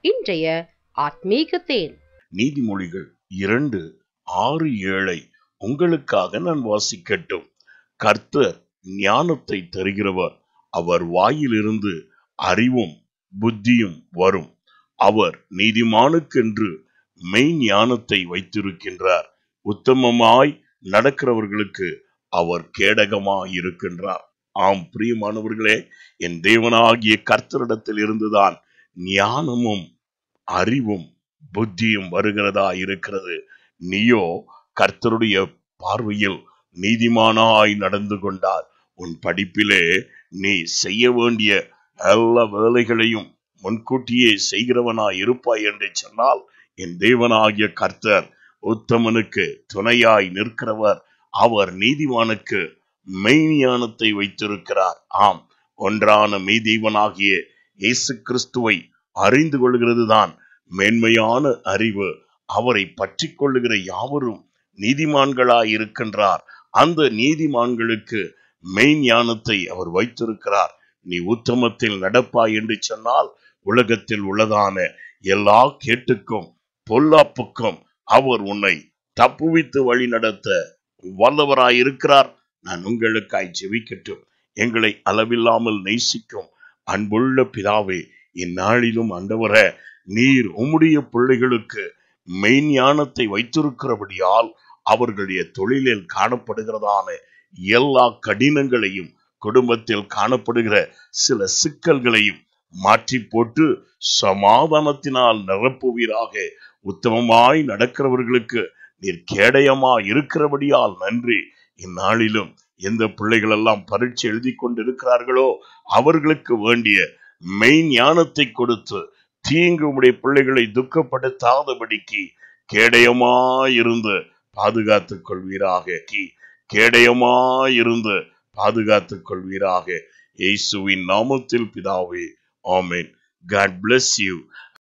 இன்றைய ஆத்மீக தேன். நீதிமொழிகள் 2:6-7 உங்களுக்காக நான் வாசிக்கட்டும். கர்த்தர் ஞானத்தை தருகிறவர், அவர் வாயிலிருந்து அறிவும் புத்தியும் வரும். அவர் நீதிமானுக்கென்று மெய் ஞானத்தை வைத்திருக்கின்றார். உத்தமமாய் நடக்கிறவர்களுக்கு அவர் கேடகமாய் இருக்கின்றார். ஆம் பிரியமானவர்களே, என் தேவனாகிய கர்த்தரிடத்தில் இருந்துதான் ஞானமும் அறிவும் புத்தியும் வருகிறதா இருக்கிறது. நீயோ கர்த்தருடைய பார்வையில் நீதிமானாய் நடந்து கொண்டார். உன் படிப்பிலே நீ செய்ய வேண்டிய எல்லா வேலைகளையும் முன்கூட்டியே செய்கிறவனாய் இருப்பாய் என்று சொன்னால், என் தேவனாகிய கர்த்தர் உத்தமனுக்கு துணையாய் நிற்கிறவர். அவர் நீதிமானுக்கு மெய்ஞானத்தை வைத்திருக்கிறார். ஆம், ஒன்றான மெய்தேவனாகிய இயேசு கிறிஸ்துவை அறிந்து கொள்கிறது தான் மேன்மையான அறிவு. அவரை பற்றி கொள்ளுகிற யாவரும் நீதிமான்களாய் இருக்கின்றார். அந்த நீதிமான்களுக்கு மெய் ஞானத்தை அவர் வைத்திருக்கிறார். நீ உத்தமத்தில் நடப்பாய் என்று சொன்னால், உலகத்தில் உள்ளதான எல்லா கேட்டுக்கும் பொல்லாப்புக்கும் அவர் உன்னை தப்புவித்து வழி நடத்த வல்லவராய் இருக்கிறார். நான் உங்களுக்காய் ஜெபிக்கட்டும். எங்களை அளவில்லாமல் நேசிக்கும் அன்புள்ள பிதாவே, இந்நாளிலும் ஆண்டவரே, நீர் உம்முடைய பிள்ளைகளுக்கு மெய்ஞானத்தை வைத்திருக்கிறபடியால் அவர்களுடைய தொழிலில் காணப்படுகிறதான எல்லா கடினங்களையும், குடும்பத்தில் காணப்படுகிற சில சிக்கல்களையும் மாற்றி போட்டு சமாதானத்தினால் நிரப்புவீராக. உத்தமமாய் நடக்கிறவர்களுக்கு நீர் கேடயமாய் இருக்கிறபடியால் நன்றி. இந்நாளிலும் எந்த பிள்ளைகள் எல்லாம் பரீட்சை எழுதி கொண்டிருக்கிறார்களோ அவர்களுக்கு வேண்டிய மெய் ஞானத்தை கொடுத்து தீங்கு உடைய பிள்ளைகளை துக்கப்படுத்தாதபடிக்கு கேடயமாயிருந்து பாதுகாத்துக் கொள்வீராக. கேடயமாயிருந்து பாதுகாத்துக் கொள்வீராக. இயேசுவின் நாமத்தில் பிதாவே, ஆமென். God bless you.